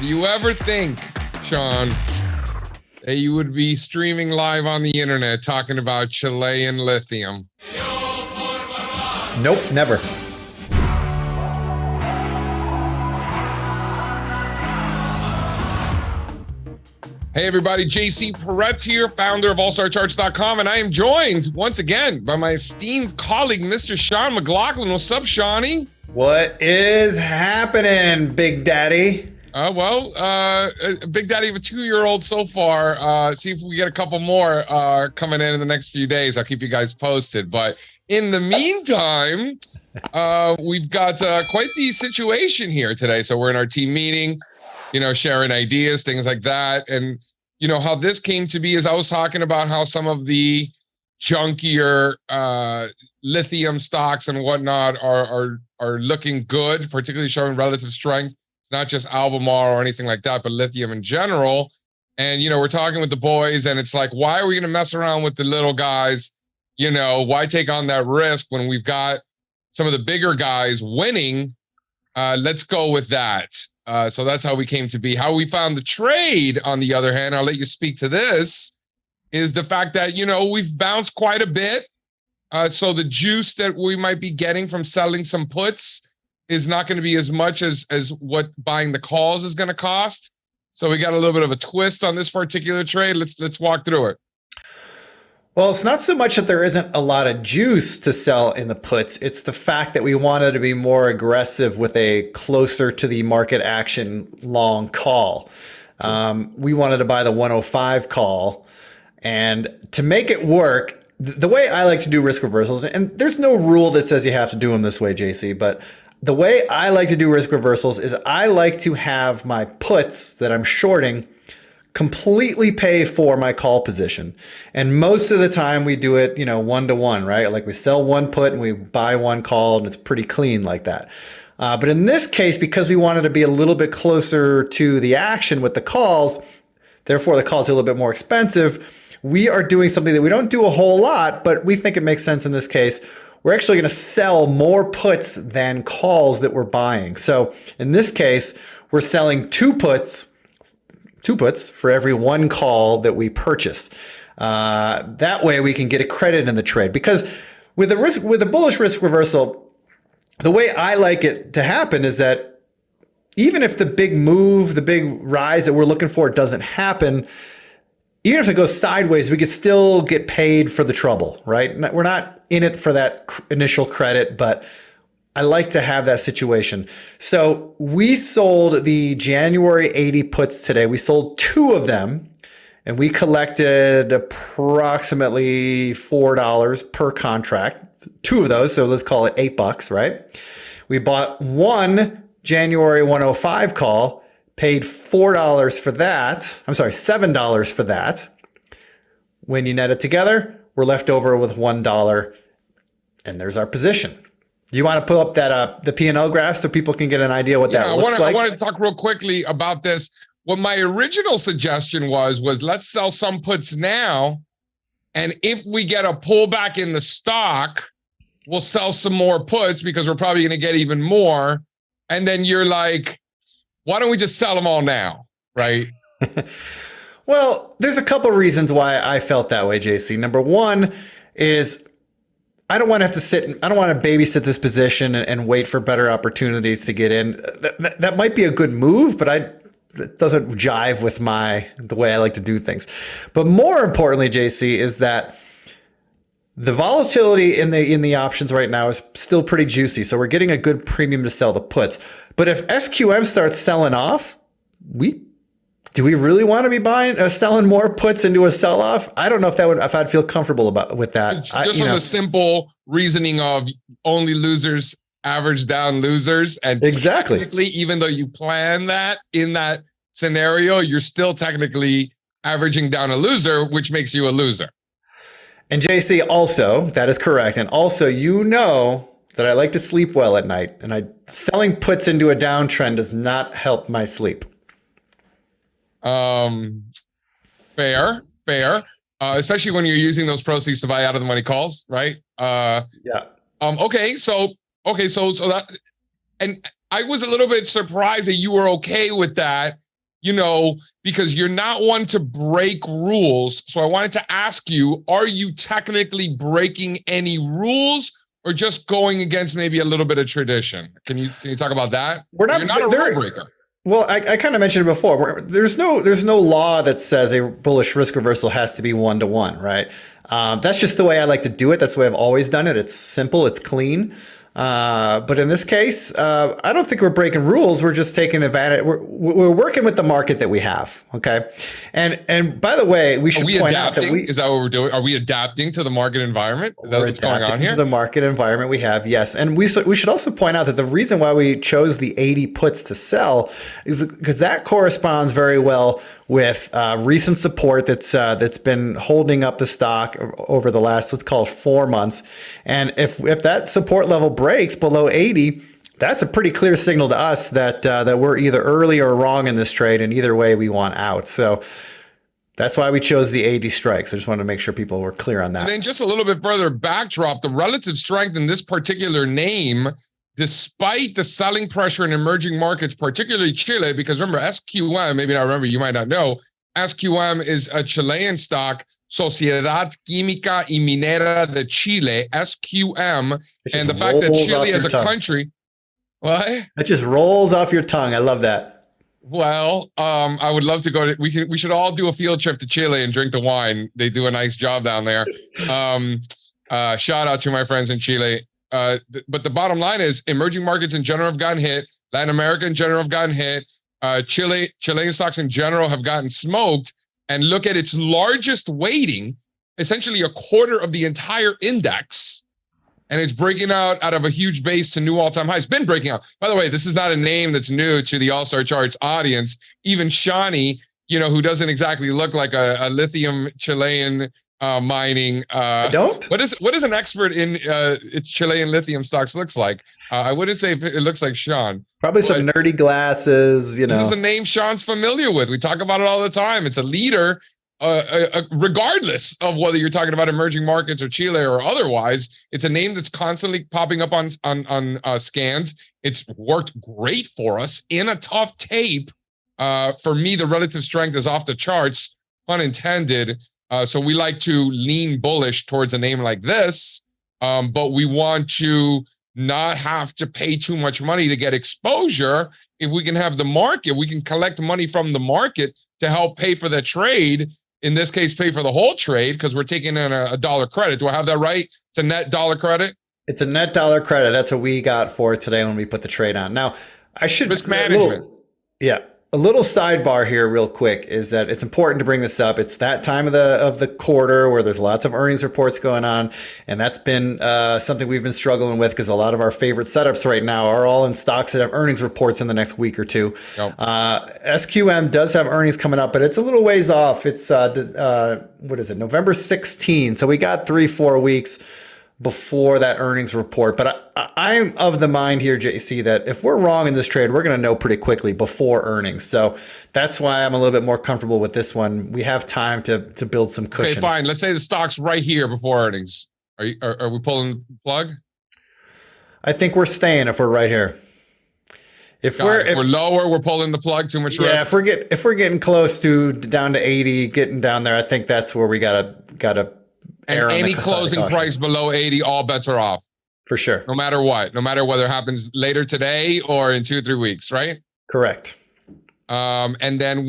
you ever think, Sean, that you would be streaming live on the internet talking about Chilean lithium? Nope, never. Hey everybody, JC Peretz here, founder of AllStarCharts.com, and I am joined once again by my esteemed colleague, Mr. Sean McLaughlin. What's up, Shawnee? What is happening, Big Daddy? Big Daddy of a 2-year-old so far. See if we get a couple more coming in the next few days. I'll keep you guys posted. But in the meantime, we've got quite the situation here today. So we're in our team meeting, sharing ideas, things like that. And, how this came to be is I was talking about how some of the junkier lithium stocks and whatnot are looking good, particularly showing relative strength. It's not just Albemarle or anything like that, but lithium in general. And, we're talking with the boys and it's like, why are we going to mess around with the little guys? Why take on that risk when we've got some of the bigger guys winning? Let's go with that. So that's how we came to be. How we found the trade, on the other hand, I'll let you speak to this, is the fact that, we've bounced quite a bit. So the juice that we might be getting from selling some puts is not going to be as much as what buying the calls is going to cost. So we got a little bit of a twist on this particular trade. Let's walk through it. Well, it's not so much that there isn't a lot of juice to sell in the puts. It's the fact that we wanted to be more aggressive with a closer to the market action long call. We wanted to buy the 105 call. And to make it work, the way I like to do risk reversals, and there's no rule that says you have to do them this way, JC, but the way I like to do risk reversals is I like to have my puts that I'm shorting completely pay for my call position. And most of the time we do it, 1-to-1, right? Like we sell one put and we buy one call, and it's pretty clean like that. But in this case, because we wanted to be a little bit closer to the action with the calls, therefore the calls are a little bit more expensive, we are doing something that we don't do a whole lot, but we think it makes sense in this case. We're actually going to sell more puts than calls that we're buying. So in this case, we're selling two puts for every one call that we purchase. That way we can get a credit in the trade. Because with a bullish risk reversal, the way I like it to happen is that even if the big move, the big rise that we're looking for doesn't happen, even if it goes sideways, we could still get paid for the trouble, right? We're not in it for that initial credit, but I like to have that situation. So we sold the January 80 puts today. We sold 2 of them and we collected approximately $4 per contract. 2 of those, so let's call it $8, right? We bought one January 105 call, paid $4 for that. I'm sorry, $7 for that. When you net it together, we're left over with $1, and there's our position. Do you want to pull up that the P&L graph so people can get an idea what that looks like? I want to talk real quickly about this. What my original suggestion was let's sell some puts now, and if we get a pullback in the stock, we'll sell some more puts because we're probably going to get even more. And then you're like, why don't we just sell them all now, right? Well, there's a couple reasons why I felt that way, JC. Number one is I don't want to have to sit. I don't want to babysit this position and wait for better opportunities to get in. That might be a good move, but it doesn't jive with the way I like to do things. But more importantly, JC, is that the volatility in the options right now is still pretty juicy. So we're getting a good premium to sell the puts. But if SQM starts selling off, do we really want to be selling more puts into a sell-off? I don't know if I'd feel comfortable with that. Just on the simple reasoning of only losers average down losers, and exactly, technically, even though you plan that in that scenario, you're still technically averaging down a loser, which makes you a loser. And JC, also, that is correct. And also, that I like to sleep well at night, and selling puts into a downtrend does not help my sleep. Fair. Especially when you're using those proceeds to buy out of the money calls, right? Yeah. Okay. So that, and I was a little bit surprised that you were okay with that. because you're not one to break rules. So I wanted to ask you, are you technically breaking any rules or just going against maybe a little bit of tradition? Can you talk about that? You're not a rule breaker. Well, I kind of mentioned it before. There's no law that says a bullish risk reversal has to be 1-to-1, right? That's just the way I like to do it. That's the way I've always done it. It's simple. It's clean. But in this case, I don't think we're breaking rules. We're just taking advantage. We're working with the market that we have. Okay. And by the way, we should point out that is that what we're doing? Are we adapting to the market environment? Is that what's going on here? To the market environment we have. Yes. And we should also point out that the reason why we chose the 80 puts to sell is because that corresponds very well with recent support that's been holding up the stock over the last, let's call it 4 months. And if that support level breaks below 80, that's a pretty clear signal to us that we're either early or wrong in this trade, and either way we want out. So that's why we chose the 80 strikes. I just wanted to make sure people were clear on that. And then just a little bit further backdrop, the relative strength in this particular name, despite the selling pressure in emerging markets, particularly Chile, because remember, SQM, maybe not remember, you might not know, SQM is a Chilean stock, Sociedad Química y Minera de Chile, SQM, and the fact that Chile as a country, what? That just rolls off your tongue. I love that. Well, I would love to go to, we should all do a field trip to Chile and drink the wine. They do a nice job down there. Shout out to my friends in Chile. But the bottom line is emerging markets in general have gotten hit. Latin America in general have gotten hit. Chilean stocks in general have gotten smoked. And look at its largest weighting, essentially a quarter of the entire index. And it's breaking out of a huge base to new all-time highs. Been breaking out. By the way, this is not a name that's new to the All-Star Charts audience. Even Shani, who doesn't exactly look like a lithium Chilean mining. Don't? What is an expert in Chilean lithium stocks looks like? I wouldn't say it looks like Sean. Probably some nerdy glasses, This is a name Sean's familiar with. We talk about it all the time. It's a leader, regardless of whether you're talking about emerging markets or Chile or otherwise. It's a name that's constantly popping up on scans. It's worked great for us in a tough tape. For me, the relative strength is off the charts, pun intended. So we like to lean bullish towards a name like this, but we want to not have to pay too much money to get exposure. If we can have the market, we can collect money from the market to help pay for the trade. In this case, pay for the whole trade because we're taking in a dollar credit. Do I have that right? It's a net dollar credit? It's a net dollar credit. That's what we got for today when we put the trade on. Now, I should... Risk management. A little sidebar here real quick is that it's important to bring this up. It's that time of the quarter where there's lots of earnings reports going on. And that's been something we've been struggling with because a lot of our favorite setups right now are all in stocks that have earnings reports in the next week or two. Yep. SQM does have earnings coming up, but it's a little ways off. It's, what is it, November 16. So we got 3-4 weeks before that earnings report. But I'm of the mind here, JC, that if we're wrong in this trade, we're going to know pretty quickly before earnings. So that's why I'm a little bit more comfortable with this one. We have time to build some cushion. Okay, fine. Let's say the stock's right here before earnings. Are we pulling the plug? I think we're staying if we're right here. If we're lower, we're pulling the plug. Too much risk. Yeah, if we're getting close to down to 80, getting down there, I think that's where we gotta. And any closing price below 80, all bets are off. For sure. No matter what. No matter whether it happens later today or in 2-3 weeks, right? Correct. And then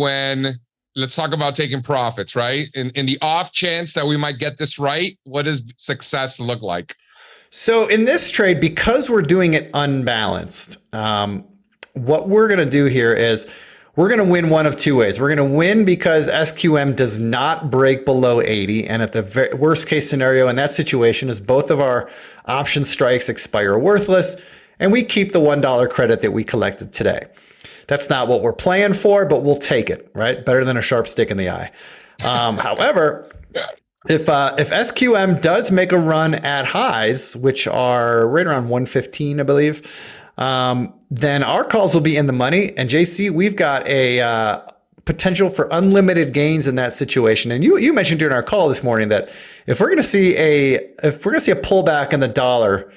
let's talk about taking profits, right? In the off chance that we might get this right, what does success look like? So in this trade, because we're doing it unbalanced, what we're going to do here is we're going to win one of two ways. We're going to win because SQM does not break below 80. And at the worst case scenario in that situation is both of our option strikes expire worthless and we keep the $1 credit that we collected today. That's not what we're playing for, but we'll take it, right? It's better than a sharp stick in the eye. However, if SQM does make a run at highs, which are right around 115, I believe, then our calls will be in the money. And JC, we've got a potential for unlimited gains in that situation. And you mentioned during our call this morning that if we're going to see a pullback in the dollar,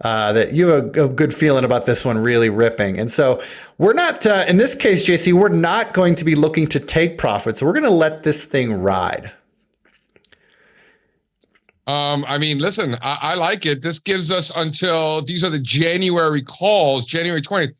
that you have a good feeling about this one really ripping. And so we're not, in this case, JC, we're not going to be looking to take profits. We're going to let this thing ride. I mean, listen, I like it. This gives us until, these are the January calls, January 20th.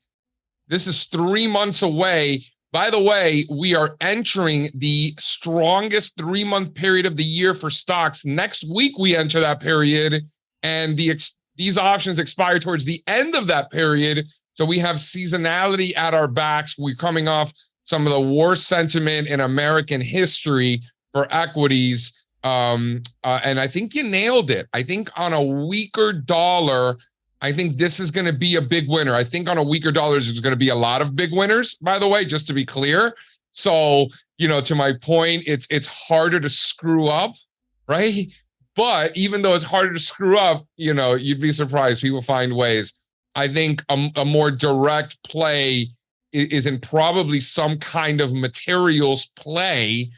This is 3 months away. By the way, we are entering the strongest 3-month period of the year for stocks. Next week, we enter that period, and these options expire towards the end of that period. So we have seasonality at our backs. We're coming off some of the worst sentiment in American history for equities. And I think you nailed it. I think on a weaker dollar, I think this is going to be a big winner. I think on a weaker dollar, there's going to be a lot of big winners, by the way, just to be clear. So, to my point, it's harder to screw up, right? But even though it's harder to screw up, you'd be surprised. People find ways. I think a more direct play is in probably some kind of materials play,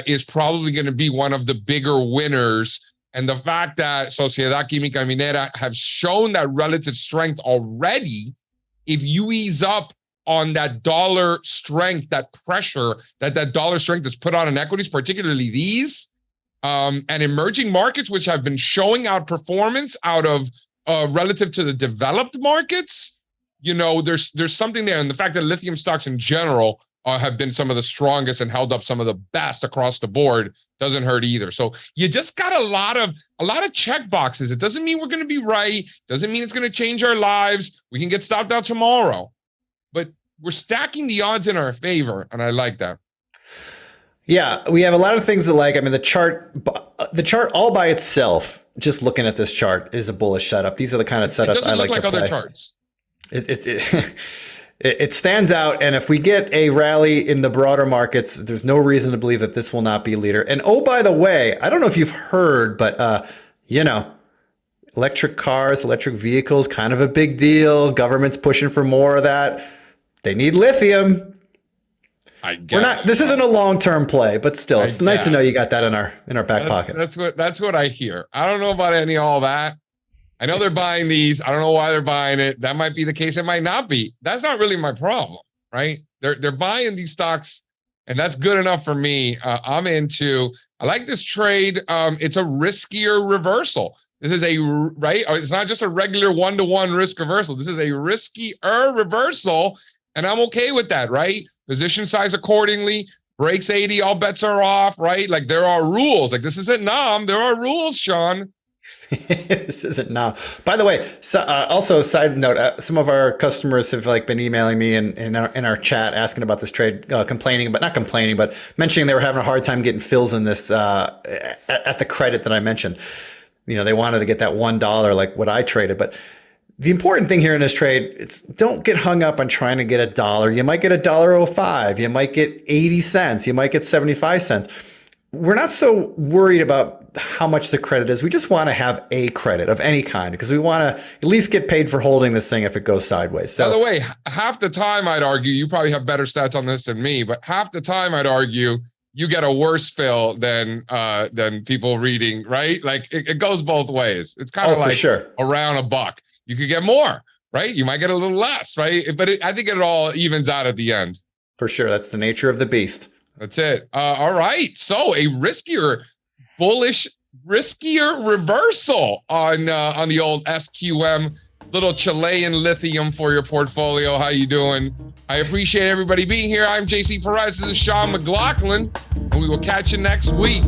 is probably going to be one of the bigger winners. And the fact that Sociedad Química Minera have shown that relative strength already, if you ease up on that dollar strength, that pressure that dollar strength is put on in equities, particularly these, and emerging markets, which have been showing outperformance out of relative to the developed markets, there's something there. And the fact that lithium stocks in general have been some of the strongest and held up some of the best across the board doesn't hurt either. So you just got a lot of check boxes. It doesn't mean we're going to be right. Doesn't mean it's going to change our lives. We can get stopped out tomorrow, but we're stacking the odds in our favor. And I like that. Yeah, we have a lot of things to like. I mean, the chart all by itself, just looking at this chart, is a bullish setup. These are the kind of setups I like to play. It doesn't look like other charts. It stands out, and if we get a rally in the broader markets, there's no reason to believe that this will not be a leader. And oh, by the way, I don't know if you've heard, but electric cars, electric vehicles, kind of a big deal. Government's pushing for more of that. They need lithium. I guess this isn't a long-term play, but still, it's nice to know you got that in our back pocket. That's what I hear. I don't know about all that. I know they're buying these. I don't know why they're buying it. That might be the case. It might not be. That's not really my problem, right? They're buying these stocks, and that's good enough for me. I like this trade. It's a riskier reversal. This is right? It's not just a regular one-to-one risk reversal. This is a riskier reversal, and I'm okay with that, right? Position size accordingly. Breaks 80, all bets are off, right? Like there are rules. Like this isn't NAM. There are rules, Sean. This isn't now. By the way, so, also side note, some of our customers have been emailing me in our chat asking about this trade, mentioning they were having a hard time getting fills in this at the credit that I mentioned. They wanted to get that $1 like what I traded, but the important thing here in this trade, it's don't get hung up on trying to get $1. You might get $1.05. You might get 80 cents. You might get 75 cents. We're not so worried about how much the credit is. We just want to have a credit of any kind because we want to at least get paid for holding this thing if it goes sideways. So, by the way, half the time I'd argue, you probably have better stats on this than me, but half the time I'd argue you get a worse fill than people reading, right? Like it goes both ways. It's kind of like around $1. You could get more, right? You might get a little less, right? But I think it all evens out at the end. For sure. That's the nature of the beast. That's it. All right. So a riskier reversal on the old SQM, little Chilean lithium for your portfolio. How you doing? I appreciate everybody being here. I'm JC Perez. This is Sean McLaughlin, and we will catch you next week.